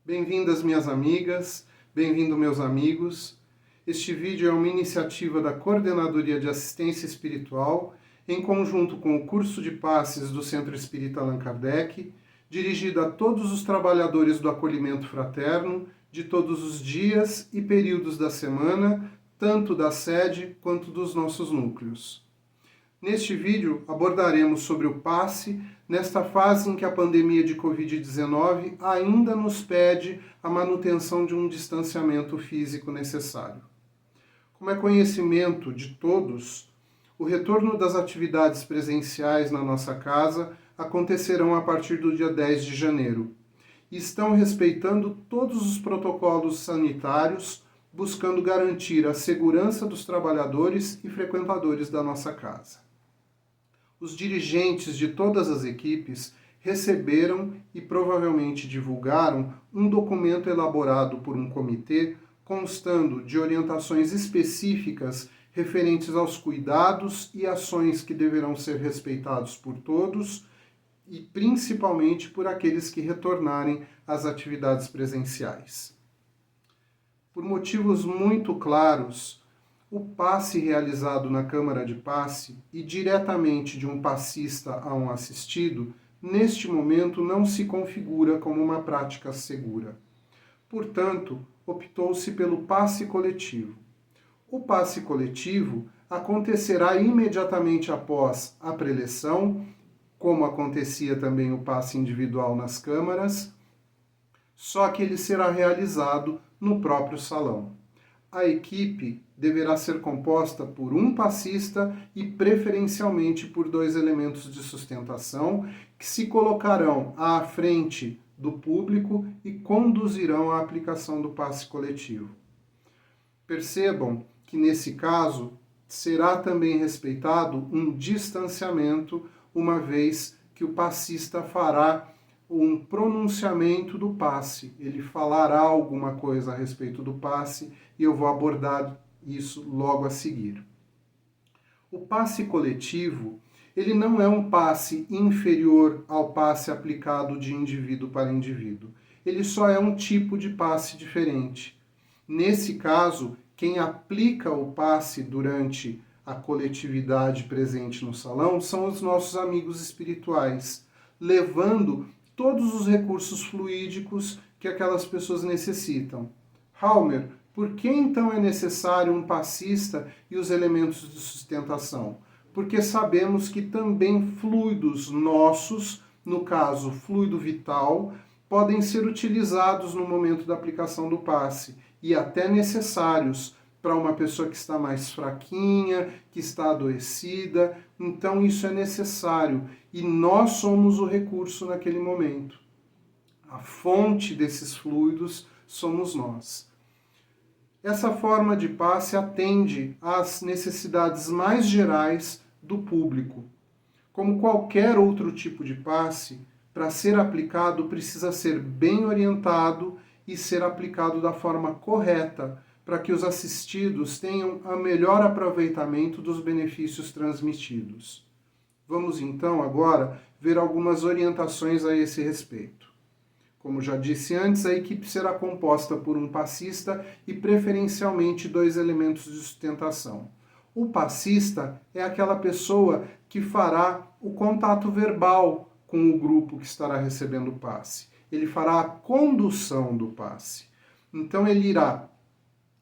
Bem-vindas minhas amigas, bem-vindo meus amigos. Este vídeo é uma iniciativa da Coordenadoria de Assistência Espiritual, em conjunto com o curso de passes do Centro Espírita Allan Kardec, dirigido a todos os trabalhadores do acolhimento fraterno, de todos os dias e períodos da semana, tanto da sede quanto dos nossos núcleos. Neste vídeo abordaremos sobre o passe, nesta fase em que a pandemia de Covid-19 ainda nos pede a manutenção de um distanciamento físico necessário. Como é conhecimento de todos, o retorno das atividades presenciais na nossa casa acontecerão a partir do dia 10 de janeiro e estão respeitando todos os protocolos sanitários, buscando garantir a segurança dos trabalhadores e frequentadores da nossa casa. Os dirigentes de todas as equipes receberam e provavelmente divulgaram um documento elaborado por um comitê constando de orientações específicas referentes aos cuidados e ações que deverão ser respeitados por todos e principalmente por aqueles que retornarem às atividades presenciais. Por motivos muito claros, o passe realizado na Câmara de Passe e diretamente de um passista a um assistido, neste momento não se configura como uma prática segura. Portanto, optou-se pelo passe coletivo. O passe coletivo acontecerá imediatamente após a preleção, como acontecia também o passe individual nas câmaras, só que ele será realizado no próprio salão. A equipe deverá ser composta por um passista e preferencialmente por 2 elementos de sustentação que se colocarão à frente do público e conduzirão a aplicação do passe coletivo. Percebam que nesse caso será também respeitado um distanciamento, uma vez que o passista fará um pronunciamento do passe. Ele falará alguma coisa a respeito do passe e eu vou abordar isso logo a seguir. O passe coletivo, ele não é um passe inferior ao passe aplicado de indivíduo para indivíduo. Ele só é um tipo de passe diferente. Nesse caso, quem aplica o passe durante a coletividade presente no salão são os nossos amigos espirituais, levando todos os recursos fluídicos que aquelas pessoas necessitam. Halmer, por que então é necessário um passista e os elementos de sustentação? Porque sabemos que também fluidos nossos, no caso fluido vital, podem ser utilizados no momento da aplicação do passe e até necessários para uma pessoa que está mais fraquinha, que está adoecida. Então isso é necessário e nós somos o recurso naquele momento. A fonte desses fluidos somos nós. Essa forma de passe atende às necessidades mais gerais do público. Como qualquer outro tipo de passe, para ser aplicado precisa ser bem orientado e ser aplicado da forma correta, para que os assistidos tenham o melhor aproveitamento dos benefícios transmitidos. Vamos então agora ver algumas orientações a esse respeito. Como já disse antes, a equipe será composta por um passista e preferencialmente 2 elementos de sustentação. O passista é aquela pessoa que fará o contato verbal com o grupo que estará recebendo o passe. Ele fará a condução do passe. Então ele irá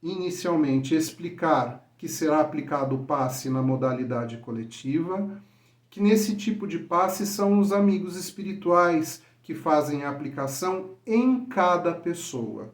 inicialmente explicar que será aplicado o passe na modalidade coletiva, que nesse tipo de passe são os amigos espirituais que fazem a aplicação em cada pessoa.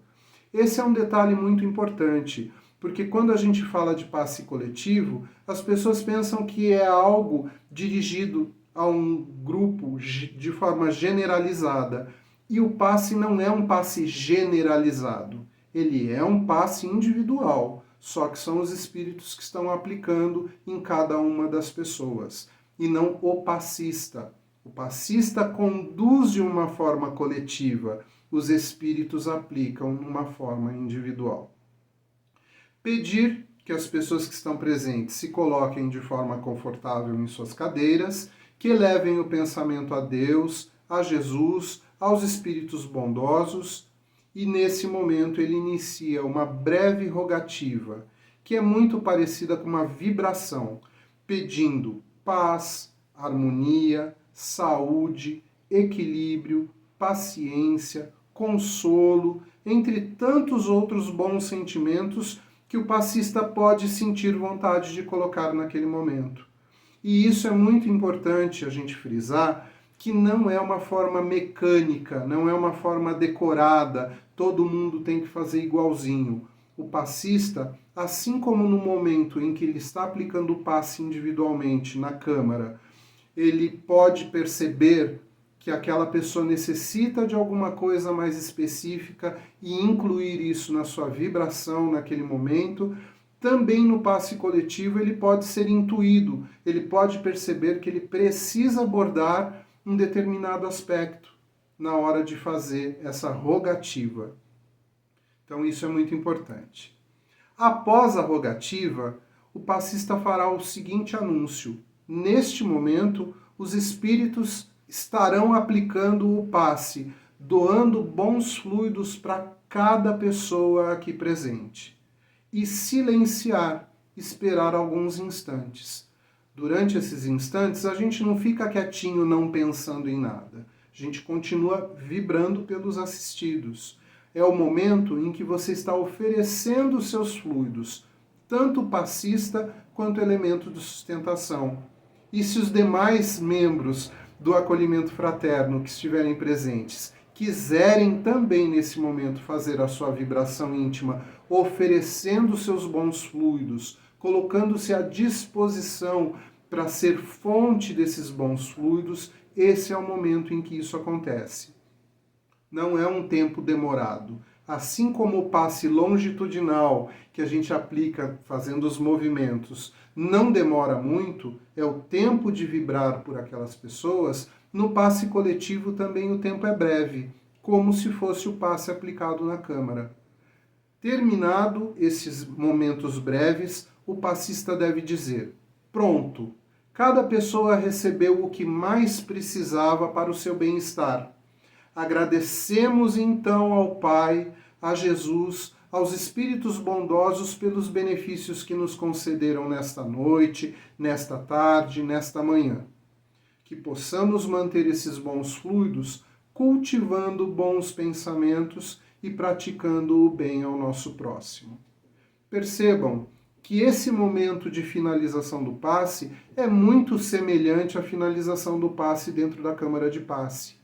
Esse é um detalhe muito importante, porque quando a gente fala de passe coletivo, as pessoas pensam que é algo dirigido a um grupo de forma generalizada, e o passe não é um passe generalizado. Ele é um passe individual, só que são os espíritos que estão aplicando em cada uma das pessoas, e não o passista. O passista conduz de uma forma coletiva, os espíritos aplicam de uma forma individual. Pedir que as pessoas que estão presentes se coloquem de forma confortável em suas cadeiras, que elevem o pensamento a Deus, a Jesus, aos espíritos bondosos E nesse momento ele inicia uma breve rogativa, que é muito parecida com uma vibração, pedindo paz, harmonia, saúde, equilíbrio, paciência, consolo, entre tantos outros bons sentimentos que o passista pode sentir vontade de colocar naquele momento. E isso é muito importante a gente frisar, que não é uma forma mecânica, não é uma forma decorada, todo mundo tem que fazer igualzinho. O passista, assim como no momento em que ele está aplicando o passe individualmente na câmara, ele pode perceber que aquela pessoa necessita de alguma coisa mais específica e incluir isso na sua vibração naquele momento. Também no passe coletivo ele pode ser intuído, ele pode perceber que ele precisa abordar um determinado aspecto na hora de fazer essa rogativa. Então isso é muito importante. Após a rogativa, o passista fará o seguinte anúncio: neste momento, os espíritos estarão aplicando o passe, doando bons fluidos para cada pessoa aqui presente. E silenciar, esperar alguns instantes. Durante esses instantes, a gente não fica quietinho, não pensando em nada. A gente continua vibrando pelos assistidos. É o momento em que você está oferecendo os seus fluidos, tanto o passista quanto o elemento de sustentação. E se os demais membros do acolhimento fraterno que estiverem presentes quiserem também nesse momento fazer a sua vibração íntima, oferecendo seus bons fluidos, colocando-se à disposição para ser fonte desses bons fluidos, esse é o momento em que isso acontece. Não é um tempo demorado. Assim como o passe longitudinal que a gente aplica fazendo os movimentos não demora muito, é o tempo de vibrar por aquelas pessoas, no passe coletivo também o tempo é breve, como se fosse o passe aplicado na câmara. Terminado esses momentos breves, o passista deve dizer: pronto, cada pessoa recebeu o que mais precisava para o seu bem-estar. Agradecemos então ao Pai, a Jesus, aos Espíritos bondosos pelos benefícios que nos concederam nesta noite, nesta tarde, nesta manhã. Que possamos manter esses bons fluidos, cultivando bons pensamentos e praticando o bem ao nosso próximo. Percebam que esse momento de finalização do passe é muito semelhante à finalização do passe dentro da câmara de passe.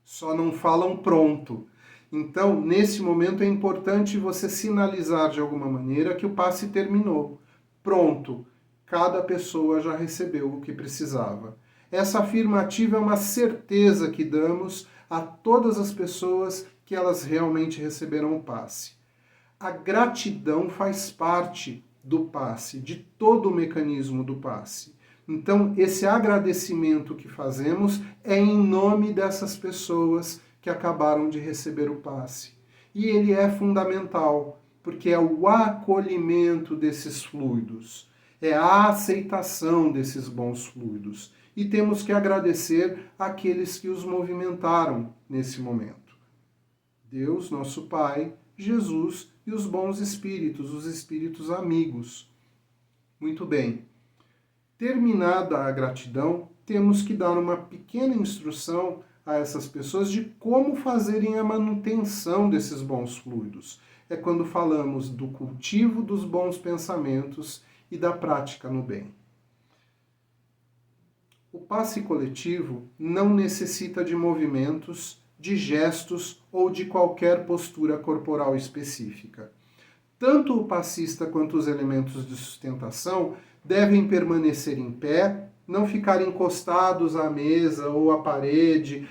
Só não falam pronto. Então, nesse momento é importante você sinalizar de alguma maneira que o passe terminou. Pronto, cada pessoa já recebeu o que precisava. Essa afirmativa é uma certeza que damos a todas as pessoas que elas realmente receberam o passe. A gratidão faz parte do passe, de todo o mecanismo do passe. Então, esse agradecimento que fazemos é em nome dessas pessoas que acabaram de receber o passe. E ele é fundamental, porque é o acolhimento desses fluidos, é a aceitação desses bons fluidos. E temos que agradecer àqueles que os movimentaram nesse momento. Deus, nosso Pai, Jesus e os bons espíritos, os espíritos amigos. Muito bem. Terminada a gratidão, temos que dar uma pequena instrução a essas pessoas de como fazerem a manutenção desses bons fluidos. É quando falamos do cultivo dos bons pensamentos e da prática no bem. O passe coletivo não necessita de movimentos, de gestos ou de qualquer postura corporal específica. Tanto o passista quanto os elementos de sustentação devem permanecer em pé, não ficar encostados à mesa ou à parede,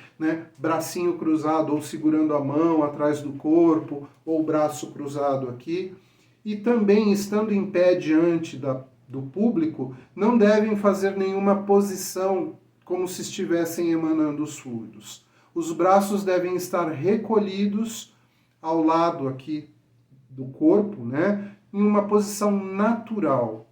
bracinho cruzado ou segurando a mão atrás do corpo ou braço cruzado aqui. E também, estando em pé diante do público, não devem fazer nenhuma posição como se estivessem emanando os fluidos. Os braços devem estar recolhidos ao lado aqui do corpo, em uma posição natural.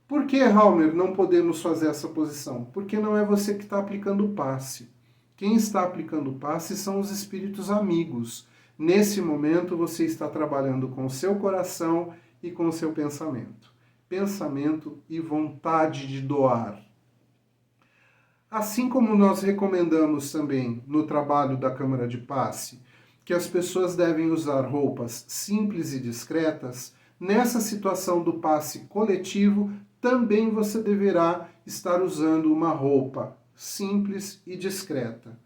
Por que, Halmer, não podemos fazer essa posição? Porque não é você que está aplicando o passe. Quem está aplicando o passe são os espíritos amigos. Nesse momento, você está trabalhando com o seu coração e com o seu pensamento. Pensamento e vontade de doar. Assim como nós recomendamos também no trabalho da Câmara de Passe, que as pessoas devem usar roupas simples e discretas, nessa situação do passe coletivo, também você deverá estar usando uma roupa simples e discreta,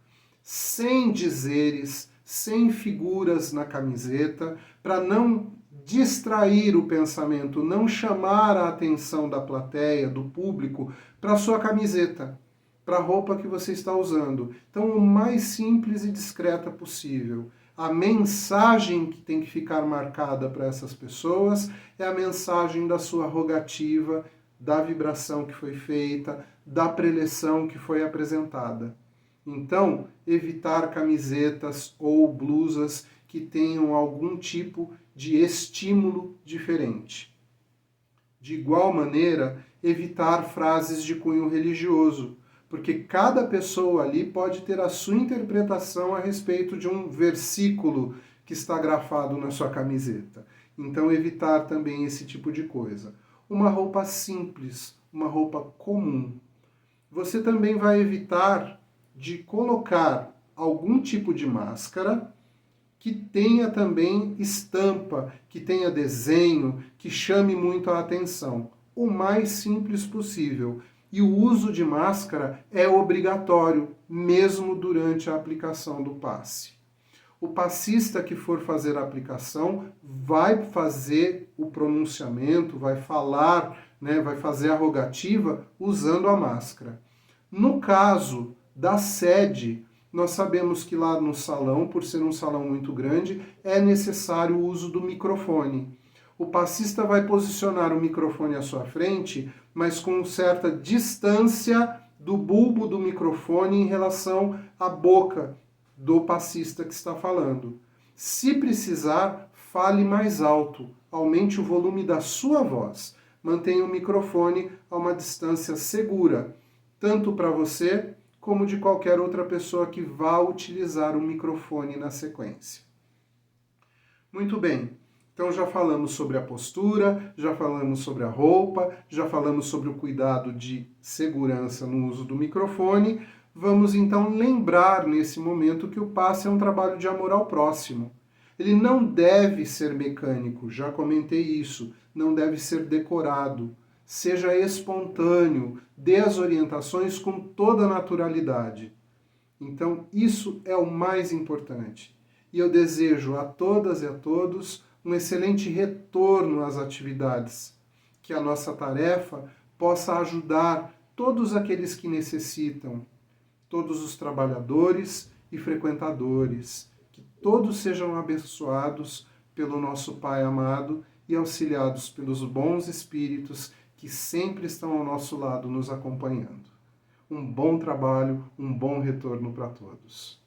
sem dizeres, sem figuras na camiseta, para não distrair o pensamento, não chamar a atenção da plateia, do público, para a sua camiseta, para a roupa que você está usando. Então, o mais simples e discreta possível. A mensagem que tem que ficar marcada para essas pessoas é a mensagem da sua rogativa, da vibração que foi feita, da preleção que foi apresentada. Então, evitar camisetas ou blusas que tenham algum tipo de estímulo diferente. De igual maneira, evitar frases de cunho religioso, porque cada pessoa ali pode ter a sua interpretação a respeito de um versículo que está grafado na sua camiseta. Então, evitar também esse tipo de coisa. Uma roupa simples, uma roupa comum. Você também vai evitar de colocar algum tipo de máscara que tenha também estampa, que tenha desenho, que chame muito a atenção. O mais simples possível. E o uso de máscara é obrigatório, mesmo durante a aplicação do passe. O passista que for fazer a aplicação vai fazer o pronunciamento, vai falar, vai fazer a rogativa usando a máscara. No caso da sede, nós sabemos que lá no salão, por ser um salão muito grande, é necessário o uso do microfone. O passista vai posicionar o microfone à sua frente, mas com certa distância do bulbo do microfone em relação à boca do passista que está falando. Se precisar, fale mais alto, aumente o volume da sua voz. Mantenha o microfone a uma distância segura, tanto para você como de qualquer outra pessoa que vá utilizar o microfone na sequência. Muito bem. Então já falamos sobre a postura, já falamos sobre a roupa, já falamos sobre o cuidado de segurança no uso do microfone. Vamos então lembrar nesse momento que o passe é um trabalho de amor ao próximo. Ele não deve ser mecânico, já comentei isso, não deve ser decorado. Seja espontâneo, dê as orientações com toda a naturalidade. Então isso é o mais importante. E eu desejo a todas e a todos um excelente retorno às atividades, que a nossa tarefa possa ajudar todos aqueles que necessitam, todos os trabalhadores e frequentadores, que todos sejam abençoados pelo nosso Pai amado e auxiliados pelos bons espíritos que sempre estão ao nosso lado nos acompanhando. Um bom trabalho, um bom retorno para todos.